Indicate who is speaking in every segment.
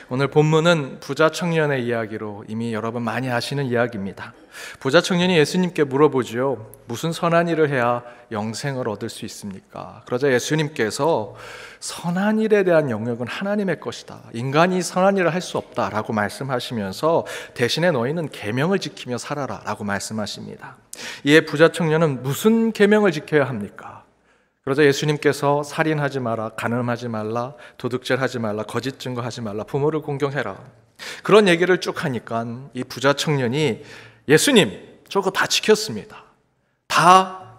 Speaker 1: 오늘 본문은 부자 청년의 이야기로 이미 여러분 많이 아시는 이야기입니다. 부자 청년이 예수님께 물어보죠. 무슨 선한 일을 해야 영생을 얻을 수 있습니까? 그러자 예수님께서 선한 일에 대한 영역은 하나님의 것이다. 인간이 선한 일을 할 수 없다라고 말씀하시면서 대신에 너희는 계명을 지키며 살아라 라고 말씀하십니다. 이에 부자 청년은 무슨 계명을 지켜야 합니까? 그러자 예수님께서 살인하지 마라, 간음하지 말라, 도둑질하지 말라, 거짓 증거하지 말라, 부모를 공경해라. 그런 얘기를 쭉 하니까 이 부자 청년이 예수님, 저거 다 지켰습니다.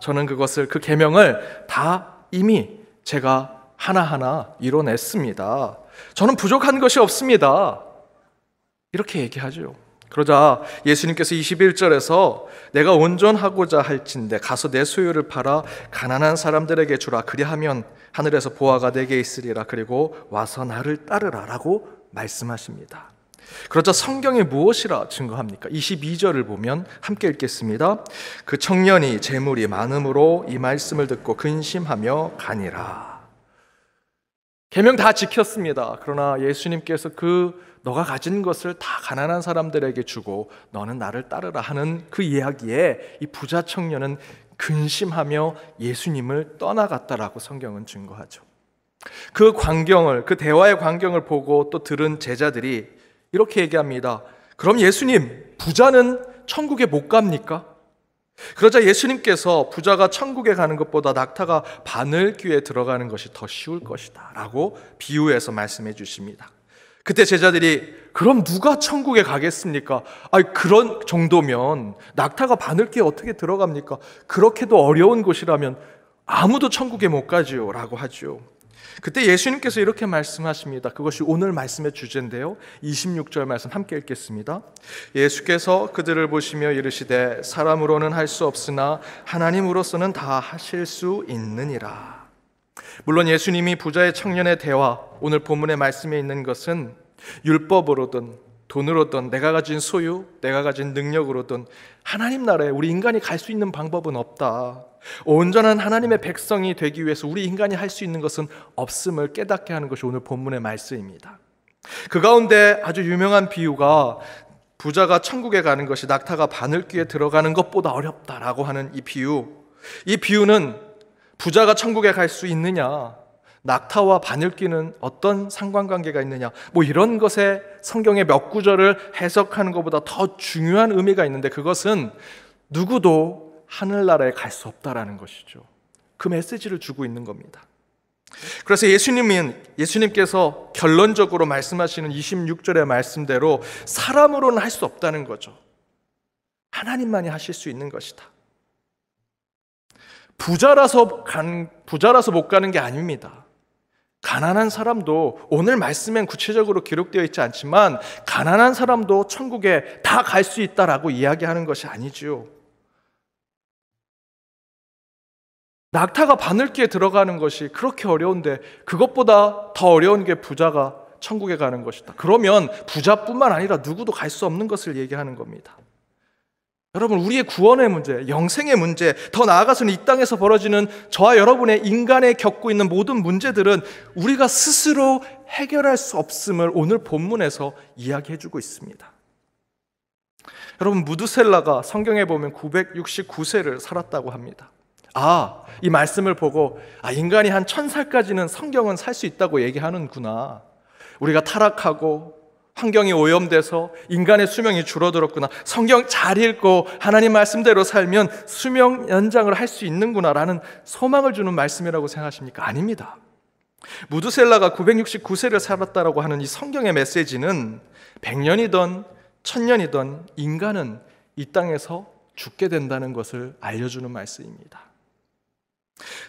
Speaker 1: 저는 그 계명을 다 이미 제가 하나하나 이뤄냈습니다. 저는 부족한 것이 없습니다. 이렇게 얘기하죠. 그러자 예수님께서 21절에서 내가 온전하고자 할진대 가서 내 소유를 팔아 가난한 사람들에게 주라. 그리하면 하늘에서 보화가 내게 있으리라. 그리고 와서 나를 따르라 라고 말씀하십니다. 그러자 성경이 무엇이라 증거합니까? 22절을 보면 함께 읽겠습니다. 그 청년이 재물이 많음으로 이 말씀을 듣고 근심하며 가니라. 계명 다 지켰습니다. 그러나 예수님께서 너가 가진 것을 다 가난한 사람들에게 주고 너는 나를 따르라 하는 그 이야기에 이 부자 청년은 근심하며 예수님을 떠나갔다라고 성경은 증거하죠. 그 대화의 광경을 보고 또 들은 제자들이 이렇게 얘기합니다. 그럼 예수님, 부자는 천국에 못 갑니까? 그러자 예수님께서 부자가 천국에 가는 것보다 낙타가 바늘귀에 들어가는 것이 더 쉬울 것이다 라고 비유해서 말씀해 주십니다. 그때 제자들이 그럼 누가 천국에 가겠습니까? 그런 정도면 낙타가 바늘귀에 어떻게 들어갑니까? 그렇게도 어려운 곳이라면 아무도 천국에 못 가지요 라고 하죠. 그때 예수님께서 이렇게 말씀하십니다. 그것이 오늘 말씀의 주제인데요, 26절 말씀 함께 읽겠습니다. 예수께서 그들을 보시며 이르시되 사람으로는 할 수 없으나 하나님으로서는 다 하실 수 있느니라. 물론 예수님이 부자의 청년의 대화, 오늘 본문의 말씀에 있는 것은 율법으로든 돈으로든 내가 가진 소유, 내가 가진 능력으로든 하나님 나라에 우리 인간이 갈 수 있는 방법은 없다. 온전한 하나님의 백성이 되기 위해서 우리 인간이 할 수 있는 것은 없음을 깨닫게 하는 것이 오늘 본문의 말씀입니다. 그 가운데 아주 유명한 비유가 부자가 천국에 가는 것이 낙타가 바늘귀에 들어가는 것보다 어렵다라고 하는 이 비유. 이 비유는 부자가 천국에 갈 수 있느냐, 낙타와 바늘귀는 어떤 상관관계가 있느냐, 이런 것에 성경의 몇 구절을 해석하는 것보다 더 중요한 의미가 있는데, 그것은 누구도 하늘나라에 갈 수 없다라는 것이죠. 그 메시지를 주고 있는 겁니다. 그래서 예수님께서 결론적으로 말씀하시는 26절의 말씀대로 사람으로는 할 수 없다는 거죠. 하나님만이 하실 수 있는 것이다. 부자라서 못 가는 게 아닙니다. 가난한 사람도, 오늘 말씀엔 구체적으로 기록되어 있지 않지만 가난한 사람도 천국에 다 갈 수 있다라고 이야기하는 것이 아니지요. 낙타가 바늘귀에 들어가는 것이 그렇게 어려운데 그것보다 더 어려운 게 부자가 천국에 가는 것이다. 그러면 부자뿐만 아니라 누구도 갈 수 없는 것을 얘기하는 겁니다. 여러분, 우리의 구원의 문제, 영생의 문제, 더 나아가서는 이 땅에서 벌어지는 저와 여러분의 인간에 겪고 있는 모든 문제들은 우리가 스스로 해결할 수 없음을 오늘 본문에서 이야기해주고 있습니다. 여러분, 무드셀라가 성경에 보면 969세를 살았다고 합니다. 이 말씀을 보고 인간이 한 1000살까지는 성경은 살 수 있다고 얘기하는구나. 우리가 타락하고 환경이 오염돼서 인간의 수명이 줄어들었구나. 성경 잘 읽고 하나님 말씀대로 살면 수명 연장을 할 수 있는구나라는 소망을 주는 말씀이라고 생각하십니까? 아닙니다. 무드셀라가 969세를 살았다라고 하는 이 성경의 메시지는 100년이든 1000년이든 인간은 이 땅에서 죽게 된다는 것을 알려주는 말씀입니다.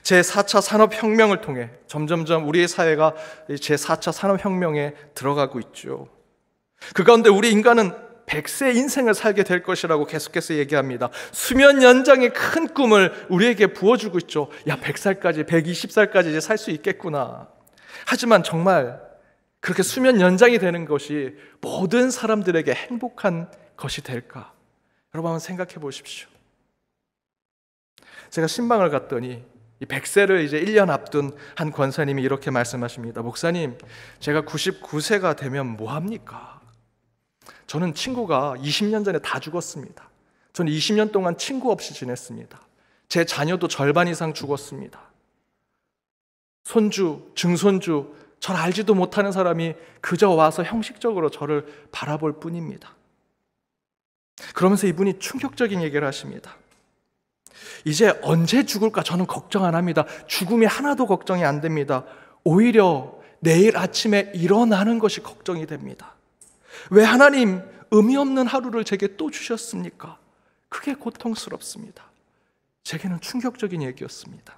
Speaker 1: 제4차 산업혁명을 통해 점점점 우리의 사회가 제4차 산업혁명에 들어가고 있죠. 그 가운데 우리 인간은 100세 인생을 살게 될 것이라고 계속해서 얘기합니다. 수면 연장의 큰 꿈을 우리에게 부어주고 있죠. 100살까지, 120살까지 이제 살 수 있겠구나. 하지만 정말 그렇게 수면 연장이 되는 것이 모든 사람들에게 행복한 것이 될까? 여러분 한번 생각해 보십시오. 제가 신방을 갔더니 이 100세를 이제 1년 앞둔 한 권사님이 이렇게 말씀하십니다. 목사님, 제가 99세가 되면 뭐 합니까? 저는 친구가 20년 전에 다 죽었습니다. 저는 20년 동안 친구 없이 지냈습니다. 제 자녀도 절반 이상 죽었습니다. 손주, 증손주, 절 알지도 못하는 사람이 그저 와서 형식적으로 저를 바라볼 뿐입니다. 그러면서 이분이 충격적인 얘기를 하십니다. 이제 언제 죽을까 저는 걱정 안 합니다. 죽음이 하나도 걱정이 안 됩니다. 오히려 내일 아침에 일어나는 것이 걱정이 됩니다. 왜 하나님 의미 없는 하루를 제게 또 주셨습니까? 그게 고통스럽습니다. 제게는 충격적인 얘기였습니다.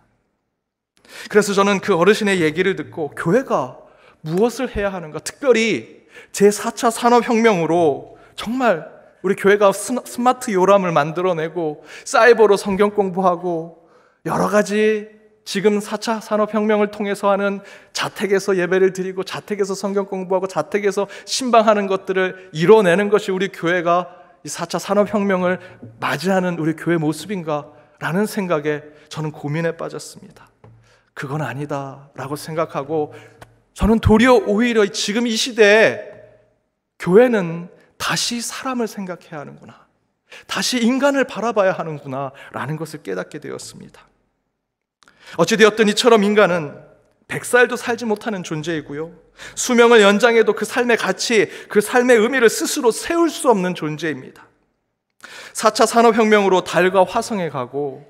Speaker 1: 그래서 저는 그 어르신의 얘기를 듣고 교회가 무엇을 해야 하는가, 특별히 제4차 산업혁명으로 정말 우리 교회가 스마트 요람을 만들어내고 사이버로 성경 공부하고 여러 가지 지금 4차 산업혁명을 통해서 하는 자택에서 예배를 드리고 자택에서 성경 공부하고 자택에서 신방하는 것들을 이뤄내는 것이 우리 교회가 이 4차 산업혁명을 맞이하는 우리 교회 모습인가 라는 생각에 저는 고민에 빠졌습니다. 그건 아니다라고 생각하고 저는 도리어 오히려 지금 이 시대에 교회는 다시 사람을 생각해야 하는구나, 다시 인간을 바라봐야 하는구나 라는 것을 깨닫게 되었습니다. 어찌되었든 이처럼 인간은 100살도 살지 못하는 존재이고요, 수명을 연장해도 그 삶의 가치, 그 삶의 의미를 스스로 세울 수 없는 존재입니다. 4차 산업혁명으로 달과 화성에 가고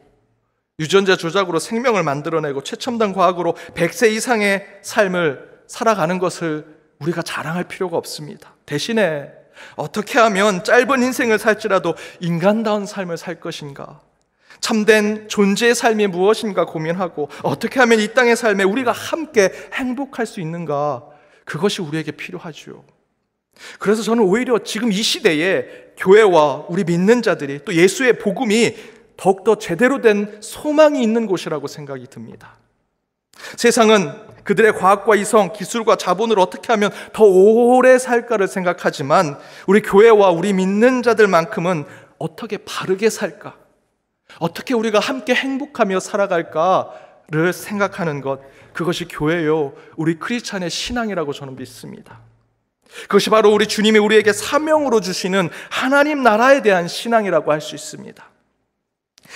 Speaker 1: 유전자 조작으로 생명을 만들어내고 최첨단 과학으로 100세 이상의 삶을 살아가는 것을 우리가 자랑할 필요가 없습니다. 대신에 어떻게 하면 짧은 인생을 살지라도 인간다운 삶을 살 것인가, 참된 존재의 삶이 무엇인가 고민하고 어떻게 하면 이 땅의 삶에 우리가 함께 행복할 수 있는가, 그것이 우리에게 필요하죠. 그래서 저는 오히려 지금 이 시대에 교회와 우리 믿는 자들이 또 예수의 복음이 더욱더 제대로 된 소망이 있는 곳이라고 생각이 듭니다. 세상은 그들의 과학과 이성, 기술과 자본을 어떻게 하면 더 오래 살까를 생각하지만 우리 교회와 우리 믿는 자들만큼은 어떻게 바르게 살까, 어떻게 우리가 함께 행복하며 살아갈까를 생각하는 것, 그것이 교회요, 우리 크리스찬의 신앙이라고 저는 믿습니다. 그것이 바로 우리 주님이 우리에게 사명으로 주시는 하나님 나라에 대한 신앙이라고 할 수 있습니다.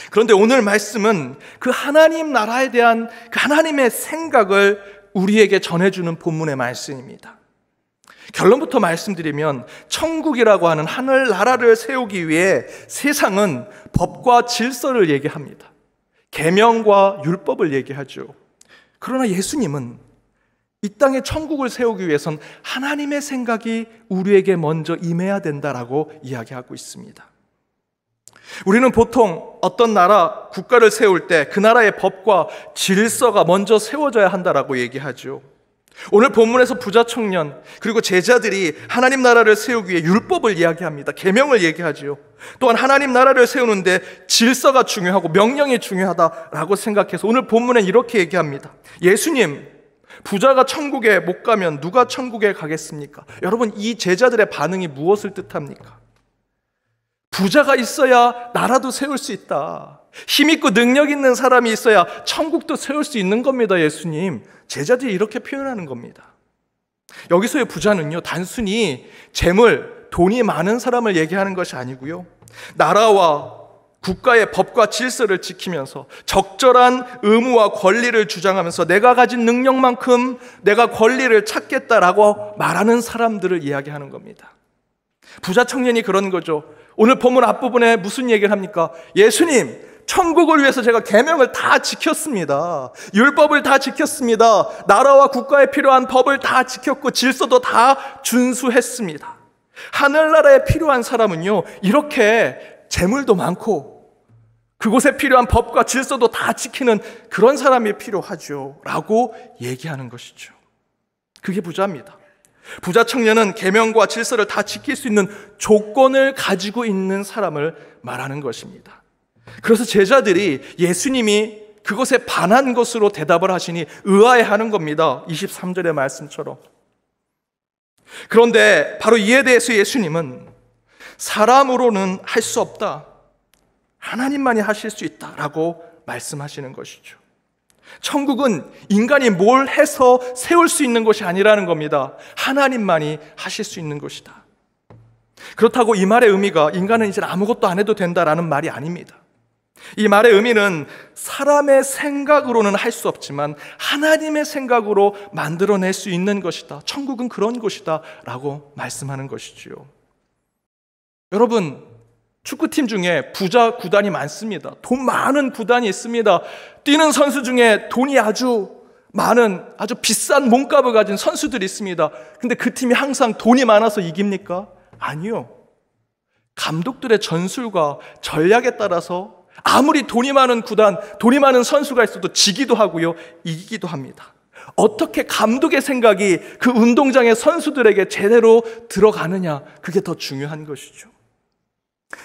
Speaker 1: 그런데 오늘 말씀은 그 하나님 나라에 대한 그 하나님의 생각을 우리에게 전해주는 본문의 말씀입니다. 결론부터 말씀드리면 천국이라고 하는 하늘나라를 세우기 위해 세상은 법과 질서를 얘기합니다. 계명과 율법을 얘기하죠. 그러나 예수님은 이 땅에 천국을 세우기 위해선 하나님의 생각이 우리에게 먼저 임해야 된다라고 이야기하고 있습니다. 우리는 보통 어떤 나라, 국가를 세울 때 그 나라의 법과 질서가 먼저 세워져야 한다라고 얘기하죠. 오늘 본문에서 부자 청년 그리고 제자들이 하나님 나라를 세우기 위해 율법을 이야기합니다. 계명을 얘기하지요. 또한 하나님 나라를 세우는데 질서가 중요하고 명령이 중요하다라고 생각해서 오늘 본문엔 이렇게 얘기합니다. 예수님, 부자가 천국에 못 가면 누가 천국에 가겠습니까? 여러분, 이 제자들의 반응이 무엇을 뜻합니까? 부자가 있어야 나라도 세울 수 있다, 힘있고 능력 있는 사람이 있어야 천국도 세울 수 있는 겁니다. 예수님, 제자들이 이렇게 표현하는 겁니다. 여기서의 부자는요, 단순히 재물, 돈이 많은 사람을 얘기하는 것이 아니고요, 나라와 국가의 법과 질서를 지키면서 적절한 의무와 권리를 주장하면서 내가 가진 능력만큼 내가 권리를 찾겠다라고 말하는 사람들을 이야기하는 겁니다. 부자 청년이 그런 거죠. 오늘 본문 앞부분에 무슨 얘기를 합니까? 예수님, 천국을 위해서 제가 계명을 다 지켰습니다. 율법을 다 지켰습니다. 나라와 국가에 필요한 법을 다 지켰고 질서도 다 준수했습니다. 하늘나라에 필요한 사람은요, 이렇게 재물도 많고 그곳에 필요한 법과 질서도 다 지키는 그런 사람이 필요하죠 라고 얘기하는 것이죠. 그게 부자입니다. 부자 청년은 계명과 질서를 다 지킬 수 있는 조건을 가지고 있는 사람을 말하는 것입니다. 그래서 제자들이 예수님이 그것에 반한 것으로 대답을 하시니 의아해하는 겁니다. 23절의 말씀처럼. 그런데 바로 이에 대해서 예수님은 사람으로는 할 수 없다, 하나님만이 하실 수 있다라고 말씀하시는 것이죠. 천국은 인간이 뭘 해서 세울 수 있는 것이 아니라는 겁니다. 하나님만이 하실 수 있는 것이다. 그렇다고 이 말의 의미가 인간은 이제 아무것도 안 해도 된다라는 말이 아닙니다. 이 말의 의미는 사람의 생각으로는 할 수 없지만 하나님의 생각으로 만들어낼 수 있는 것이다. 천국은 그런 곳이다 라고 말씀하는 것이지요. 여러분, 축구팀 중에 부자 구단이 많습니다. 돈 많은 구단이 있습니다. 뛰는 선수 중에 돈이 아주 많은 아주 비싼 몸값을 가진 선수들이 있습니다. 근데 그 팀이 항상 돈이 많아서 이깁니까? 아니요. 감독들의 전술과 전략에 따라서 아무리 돈이 많은 구단, 돈이 많은 선수가 있어도 지기도 하고요, 이기기도 합니다. 어떻게 감독의 생각이 그 운동장의 선수들에게 제대로 들어가느냐, 그게 더 중요한 것이죠.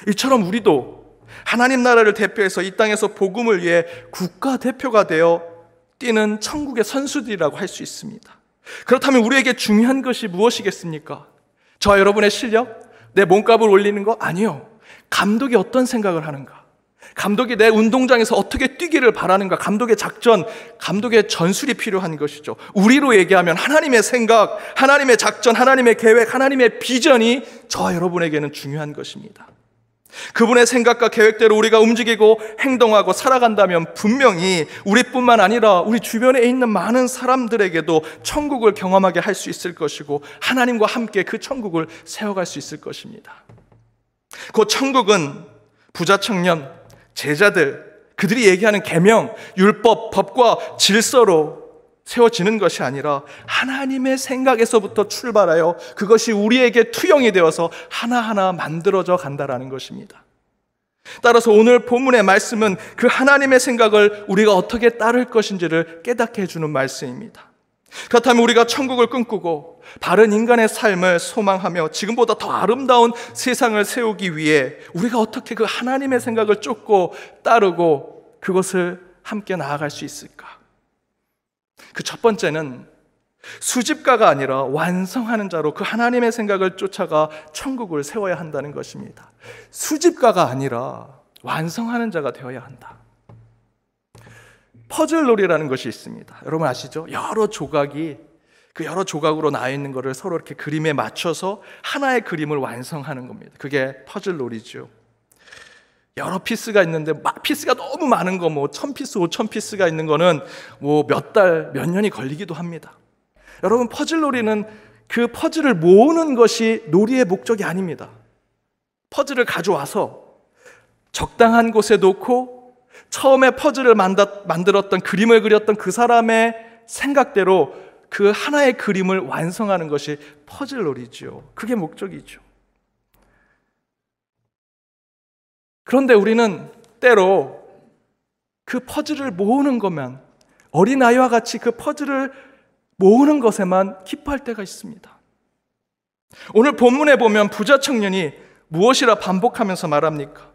Speaker 1: 이처럼 우리도 하나님 나라를 대표해서 이 땅에서 복음을 위해 국가대표가 되어 뛰는 천국의 선수들이라고 할 수 있습니다. 그렇다면 우리에게 중요한 것이 무엇이겠습니까? 저와 여러분의 실력? 내 몸값을 올리는 거? 아니요. 감독이 어떤 생각을 하는가? 감독이 내 운동장에서 어떻게 뛰기를 바라는가? 감독의 작전, 감독의 전술이 필요한 것이죠. 우리로 얘기하면 하나님의 생각, 하나님의 작전, 하나님의 계획, 하나님의 비전이 저와 여러분에게는 중요한 것입니다. 그분의 생각과 계획대로 우리가 움직이고 행동하고 살아간다면 분명히 우리뿐만 아니라 우리 주변에 있는 많은 사람들에게도 천국을 경험하게 할 수 있을 것이고 하나님과 함께 그 천국을 세워갈 수 있을 것입니다. 그 천국은 부자 청년, 제자들, 그들이 얘기하는 계명, 율법, 법과 질서로 세워지는 것이 아니라 하나님의 생각에서부터 출발하여 그것이 우리에게 투영이 되어서 하나하나 만들어져 간다라는 것입니다. 따라서 오늘 본문의 말씀은 그 하나님의 생각을 우리가 어떻게 따를 것인지를 깨닫게 해주는 말씀입니다. 그렇다면 우리가 천국을 꿈꾸고 바른 인간의 삶을 소망하며 지금보다 더 아름다운 세상을 세우기 위해 우리가 어떻게 그 하나님의 생각을 쫓고 따르고 그것을 함께 나아갈 수 있을까? 그 첫 번째는 수집가가 아니라 완성하는 자로 그 하나님의 생각을 쫓아가 천국을 세워야 한다는 것입니다. 수집가가 아니라 완성하는 자가 되어야 한다. 퍼즐놀이라는 것이 있습니다. 여러분 아시죠? 여러 조각이 그 여러 조각으로 나와 있는 것을 서로 이렇게 그림에 맞춰서 하나의 그림을 완성하는 겁니다. 그게 퍼즐놀이죠. 여러 피스가 있는데 피스가 너무 많은 거 1000피스, 5000피스가 있는 거는 몇 달, 몇 년이 걸리기도 합니다. 여러분 퍼즐놀이는 그 퍼즐을 모으는 것이 놀이의 목적이 아닙니다. 퍼즐을 가져와서 적당한 곳에 놓고 처음에 퍼즐을 만들었던 그림을 그렸던 그 사람의 생각대로 그 하나의 그림을 완성하는 것이 퍼즐놀이죠. 그게 목적이죠. 그런데 우리는 때로 그 퍼즐을 모으는 것만, 어린아이와 같이 그 퍼즐을 모으는 것에만 기뻐할 때가 있습니다. 오늘 본문에 보면 부자 청년이 무엇이라 반복하면서 말합니까?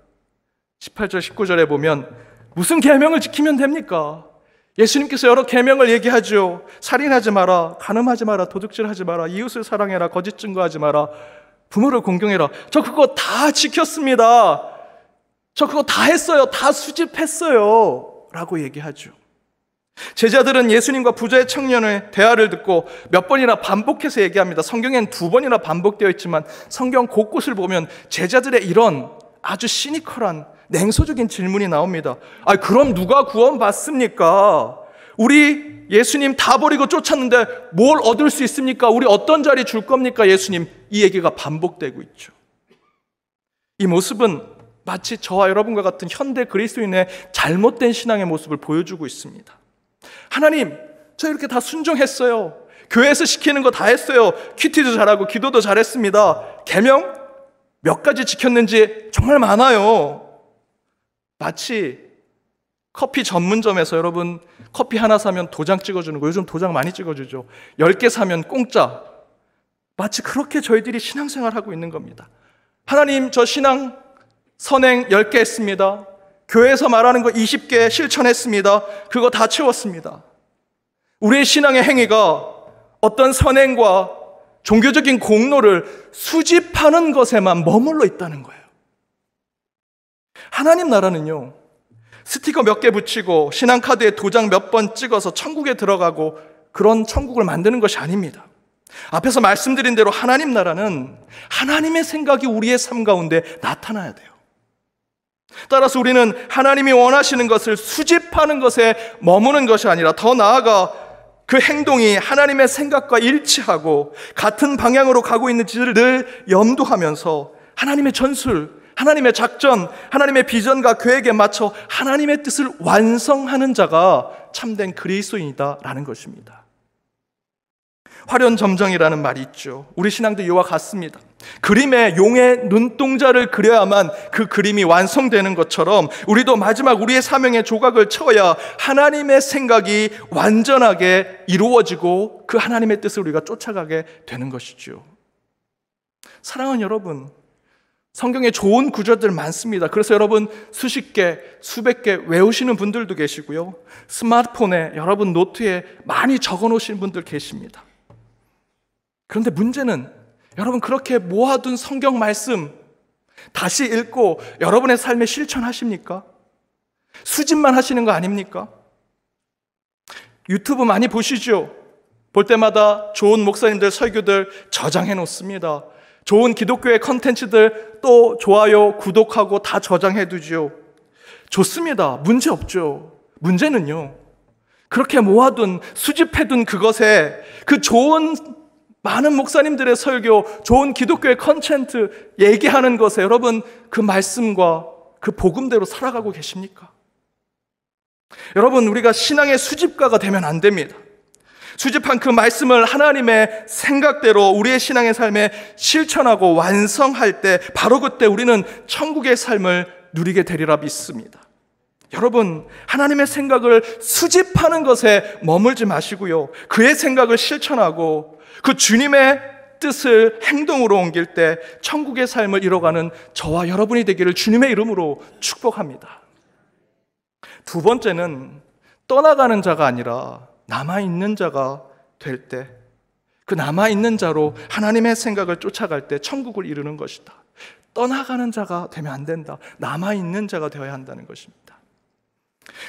Speaker 1: 18절, 19절에 보면 무슨 계명을 지키면 됩니까? 예수님께서 여러 계명을 얘기하죠. 살인하지 마라, 간음하지 마라, 도둑질하지 마라, 이웃을 사랑해라, 거짓 증거하지 마라, 부모를 공경해라. 저 그거 다 지켰습니다. 저 그거 다 했어요. 다 수집했어요. 라고 얘기하죠. 제자들은 예수님과 부자의 청년의 대화를 듣고 몇 번이나 반복해서 얘기합니다. 성경엔 2번이나 반복되어 있지만 성경 곳곳을 보면 제자들의 이런 아주 시니컬한 냉소적인 질문이 나옵니다. 그럼 누가 구원 받습니까? 우리 예수님 다 버리고 쫓았는데 뭘 얻을 수 있습니까? 우리 어떤 자리 줄 겁니까? 예수님, 이 얘기가 반복되고 있죠. 이 모습은 마치 저와 여러분과 같은 현대 그리스도인의 잘못된 신앙의 모습을 보여주고 있습니다. 하나님, 저 이렇게 다 순종했어요. 교회에서 시키는 거 다 했어요. 큐티도 잘하고 기도도 잘했습니다. 계명 몇 가지 지켰는지 정말 많아요. 마치 커피 전문점에서 여러분 커피 하나 사면 도장 찍어주는 거, 요즘 도장 많이 찍어주죠. 10개 사면 공짜. 마치 그렇게 저희들이 신앙생활하고 있는 겁니다. 하나님, 저 신앙 선행 10개 했습니다. 교회에서 말하는 거 20개 실천했습니다. 그거 다 채웠습니다. 우리의 신앙의 행위가 어떤 선행과 종교적인 공로를 수집하는 것에만 머물러 있다는 거예요. 하나님 나라는요, 스티커 몇 개 붙이고 신앙카드에 도장 몇 번 찍어서 천국에 들어가고 그런 천국을 만드는 것이 아닙니다. 앞에서 말씀드린 대로 하나님 나라는 하나님의 생각이 우리의 삶 가운데 나타나야 돼요. 따라서 우리는 하나님이 원하시는 것을 수집하는 것에 머무는 것이 아니라 더 나아가 그 행동이 하나님의 생각과 일치하고 같은 방향으로 가고 있는지를 늘 염두하면서 하나님의 전술, 하나님의 작전, 하나님의 비전과 계획에 맞춰 하나님의 뜻을 완성하는 자가 참된 그리스도인이다라는 것입니다. 화련점정이라는 말이 있죠. 우리 신앙도 이와 같습니다. 그림에 용의 눈동자를 그려야만 그 그림이 완성되는 것처럼 우리도 마지막 우리의 사명의 조각을 쳐야 하나님의 생각이 완전하게 이루어지고 그 하나님의 뜻을 우리가 쫓아가게 되는 것이죠. 사랑하는 여러분, 성경에 좋은 구절들 많습니다. 그래서 여러분 수십 개, 수백 개 외우시는 분들도 계시고요. 스마트폰에 여러분 노트에 많이 적어 놓으신 분들 계십니다. 그런데 문제는 여러분 그렇게 모아둔 성경 말씀 다시 읽고 여러분의 삶에 실천하십니까? 수집만 하시는 거 아닙니까? 유튜브 많이 보시죠? 볼 때마다 좋은 목사님들 설교들 저장해 놓습니다. 좋은 기독교의 컨텐츠들 또 좋아요, 구독하고 다 저장해 두죠. 좋습니다. 문제 없죠. 문제는요, 그렇게 모아둔, 수집해둔 그것에 그 좋은 많은 목사님들의 설교, 좋은 기독교의 컨텐츠 얘기하는 것에 여러분 그 말씀과 그 복음대로 살아가고 계십니까? 여러분, 우리가 신앙의 수집가가 되면 안 됩니다. 수집한 그 말씀을 하나님의 생각대로 우리의 신앙의 삶에 실천하고 완성할 때 바로 그때 우리는 천국의 삶을 누리게 되리라 믿습니다. 여러분, 하나님의 생각을 수집하는 것에 머물지 마시고요, 그의 생각을 실천하고 그 주님의 뜻을 행동으로 옮길 때 천국의 삶을 이뤄가는 저와 여러분이 되기를 주님의 이름으로 축복합니다. 두 번째는 떠나가는 자가 아니라 남아있는 자가 될 때, 그 남아있는 자로 하나님의 생각을 쫓아갈 때 천국을 이루는 것이다. 떠나가는 자가 되면 안 된다. 남아있는 자가 되어야 한다는 것입니다.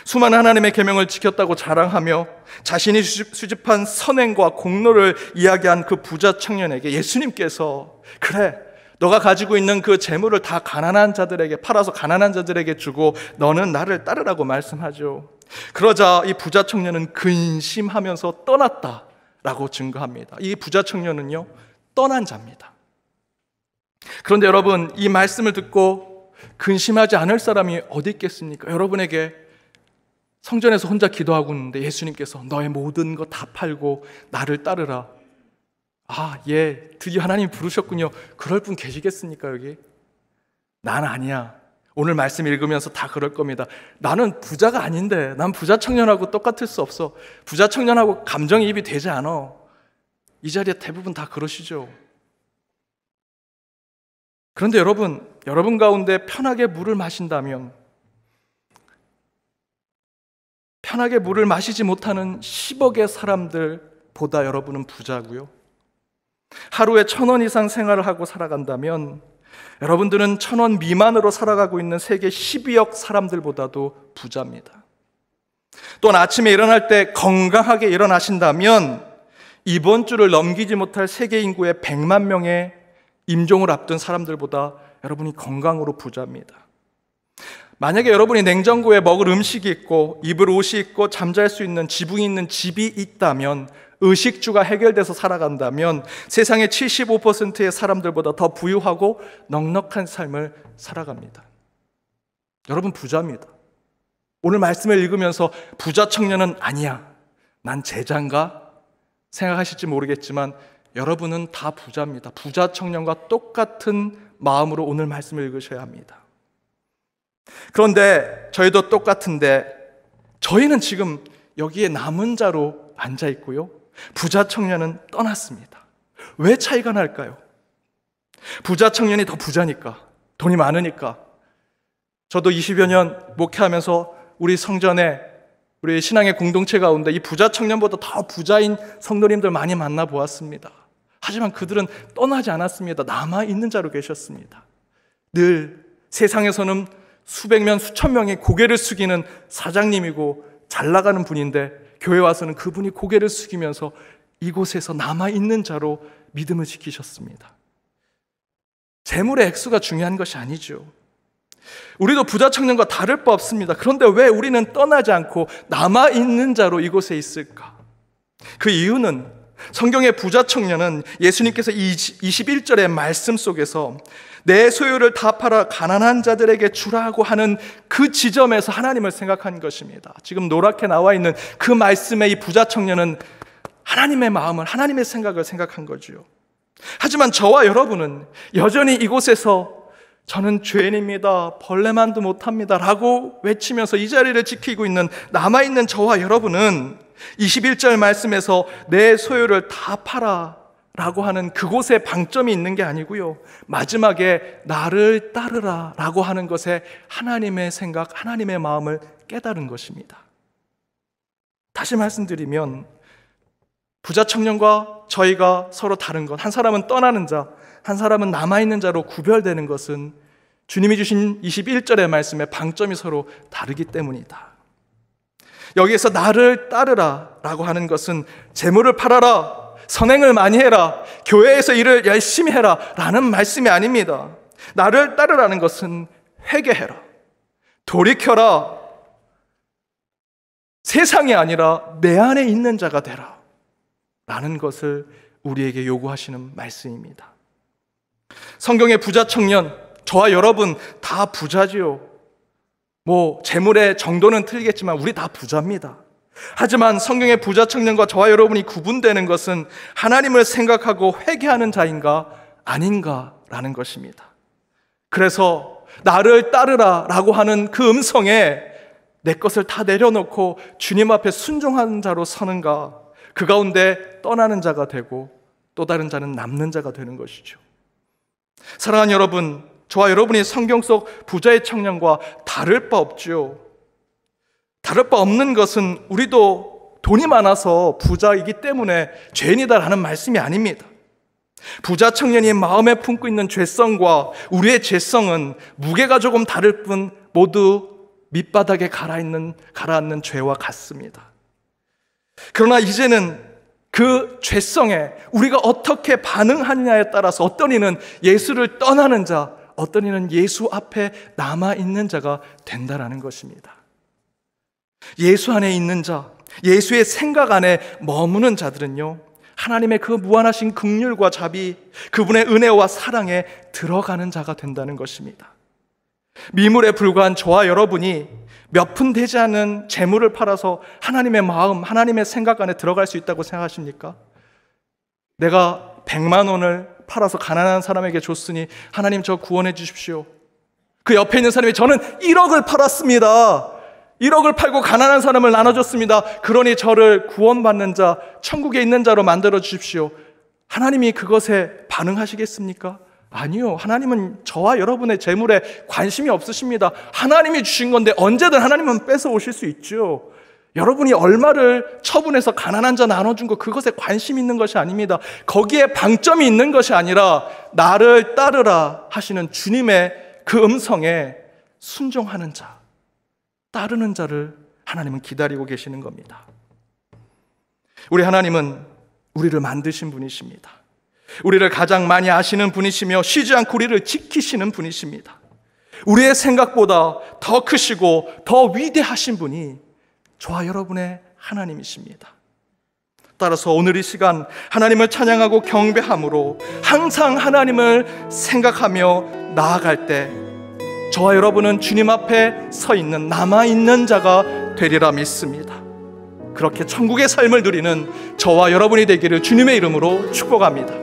Speaker 1: 수많은 하나님의 계명을 지켰다고 자랑하며 자신이 수집한 선행과 공로를 이야기한 그 부자 청년에게 예수님께서 그래, 너가 가지고 있는 그 재물을 다 가난한 자들에게 팔아서 가난한 자들에게 주고 너는 나를 따르라고 말씀하죠. 그러자 이 부자 청년은 근심하면서 떠났다라고 증거합니다. 이 부자 청년은요, 떠난 자입니다. 그런데 여러분, 이 말씀을 듣고 근심하지 않을 사람이 어디 있겠습니까? 여러분에게 성전에서 혼자 기도하고 있는데 예수님께서 너의 모든 거 다 팔고 나를 따르라. 아, 예, 드디어 하나님 부르셨군요. 그럴 분 계시겠습니까, 여기? 난 아니야. 오늘 말씀 읽으면서 다 그럴 겁니다. 나는 부자가 아닌데, 난 부자 청년하고 똑같을 수 없어. 부자 청년하고 감정이입이 되지 않아. 이 자리에 대부분 다 그러시죠. 그런데 여러분 가운데 편하게 물을 마신다면, 편하게 물을 마시지 못하는 10억의 사람들보다 여러분은 부자고요, 하루에 1,000원 이상 생활을 하고 살아간다면 여러분들은 1,000원 미만으로 살아가고 있는 세계 12억 사람들보다도 부자입니다. 또한 아침에 일어날 때 건강하게 일어나신다면 이번 주를 넘기지 못할 세계 인구의 100만 명의 임종을 앞둔 사람들보다 여러분이 건강으로 부자입니다. 만약에 여러분이 냉장고에 먹을 음식이 있고 입을 옷이 있고 잠잘 수 있는 지붕이 있는 집이 있다면, 의식주가 해결돼서 살아간다면 세상의 75%의 사람들보다 더 부유하고 넉넉한 삶을 살아갑니다. 여러분 부자입니다. 오늘 말씀을 읽으면서 부자 청년은 아니야, 난 제자인가 생각하실지 모르겠지만 여러분은 다 부자입니다. 부자 청년과 똑같은 마음으로 오늘 말씀을 읽으셔야 합니다. 그런데 저희도 똑같은데 저희는 지금 여기에 남은 자로 앉아 있고요, 부자 청년은 떠났습니다. 왜 차이가 날까요? 부자 청년이 더 부자니까, 돈이 많으니까. 저도 20여 년 목회하면서 우리 성전에, 우리 신앙의 공동체 가운데 이 부자 청년보다 더 부자인 성도님들 많이 만나보았습니다. 하지만 그들은 떠나지 않았습니다. 남아있는 자로 계셨습니다. 늘 세상에서는 수백 명, 수천 명의 고개를 숙이는 사장님이고 잘 나가는 분인데 교회 와서는 그분이 고개를 숙이면서 이곳에서 남아있는 자로 믿음을 지키셨습니다. 재물의 액수가 중요한 것이 아니죠. 우리도 부자 청년과 다를 바 없습니다. 그런데 왜 우리는 떠나지 않고 남아있는 자로 이곳에 있을까? 그 이유는 성경의 부자 청년은 예수님께서 21절의 말씀 속에서 내 소유를 다 팔아 가난한 자들에게 주라고 하는 그 지점에서 하나님을 생각한 것입니다. 지금 노랗게 나와 있는 그 말씀의 이 부자 청년은 하나님의 마음을, 하나님의 생각을 생각한 거죠. 하지만 저와 여러분은 여전히 이곳에서 저는 죄인입니다, 벌레만도 못합니다 라고 외치면서 이 자리를 지키고 있는 남아있는 저와 여러분은 21절 말씀에서 내 소유를 다 팔아 라고 하는 그곳에 방점이 있는 게 아니고요, 마지막에 나를 따르라 라고 하는 것에 하나님의 생각, 하나님의 마음을 깨달은 것입니다. 다시 말씀드리면 부자 청년과 저희가 서로 다른 것, 한 사람은 떠나는 자, 한 사람은 남아있는 자로 구별되는 것은 주님이 주신 21절의 말씀에 방점이 서로 다르기 때문이다. 여기에서 나를 따르라 라고 하는 것은 재물을 팔아라, 선행을 많이 해라, 교회에서 일을 열심히 해라 라는 말씀이 아닙니다. 나를 따르라는 것은 회개해라, 돌이켜라, 세상이 아니라 내 안에 있는 자가 되라 라는 것을 우리에게 요구하시는 말씀입니다. 성경의 부자 청년, 저와 여러분 다 부자지요. 재물의 정도는 틀리겠지만 우리 다 부자입니다. 하지만 성경의 부자 청년과 저와 여러분이 구분되는 것은 하나님을 생각하고 회개하는 자인가 아닌가라는 것입니다. 그래서 나를 따르라 라고 하는 그 음성에 내 것을 다 내려놓고 주님 앞에 순종하는 자로 서는가, 그 가운데 떠나는 자가 되고 또 다른 자는 남는 자가 되는 것이죠. 사랑하는 여러분, 저와 여러분이 성경 속 부자의 청년과 다를 바 없죠. 다를 바 없는 것은 우리도 돈이 많아서 부자이기 때문에 죄인이다라는 말씀이 아닙니다. 부자 청년이 마음에 품고 있는 죄성과 우리의 죄성은 무게가 조금 다를 뿐 모두 밑바닥에 가라앉는 죄와 같습니다. 그러나 이제는 그 죄성에 우리가 어떻게 반응하느냐에 따라서 어떤 이는 예수를 떠나는 자, 어떤 이는 예수 앞에 남아있는 자가 된다라는 것입니다. 예수 안에 있는 자, 예수의 생각 안에 머무는 자들은요, 하나님의 그 무한하신 긍휼과 자비, 그분의 은혜와 사랑에 들어가는 자가 된다는 것입니다. 미물에 불과한 저와 여러분이 몇 푼 되지 않은 재물을 팔아서 하나님의 마음, 하나님의 생각 안에 들어갈 수 있다고 생각하십니까? 내가 100만 원을 팔아서 가난한 사람에게 줬으니 하나님 저 구원해 주십시오. 그 옆에 있는 사람이 저는 1억을 팔았습니다. 1억을 팔고 가난한 사람을 나눠줬습니다. 그러니 저를 구원받는 자, 천국에 있는 자로 만들어 주십시오. 하나님이 그것에 반응하시겠습니까? 아니요. 하나님은 저와 여러분의 재물에 관심이 없으십니다. 하나님이 주신 건데 언제든 하나님은 뺏어 오실 수 있죠. 여러분이 얼마를 처분해서 가난한 자 나눠준 거, 그것에 관심 있는 것이 아닙니다. 거기에 방점이 있는 것이 아니라 나를 따르라 하시는 주님의 그 음성에 순종하는 자, 따르는 자를 하나님은 기다리고 계시는 겁니다. 우리 하나님은 우리를 만드신 분이십니다. 우리를 가장 많이 아시는 분이시며 쉬지 않고 우리를 지키시는 분이십니다. 우리의 생각보다 더 크시고 더 위대하신 분이 저와 여러분의 하나님이십니다. 따라서 오늘 이 시간 하나님을 찬양하고 경배함으로 항상 하나님을 생각하며 나아갈 때 저와 여러분은 주님 앞에 서 있는 남아있는 자가 되리라 믿습니다. 그렇게 천국의 삶을 누리는 저와 여러분이 되기를 주님의 이름으로 축복합니다.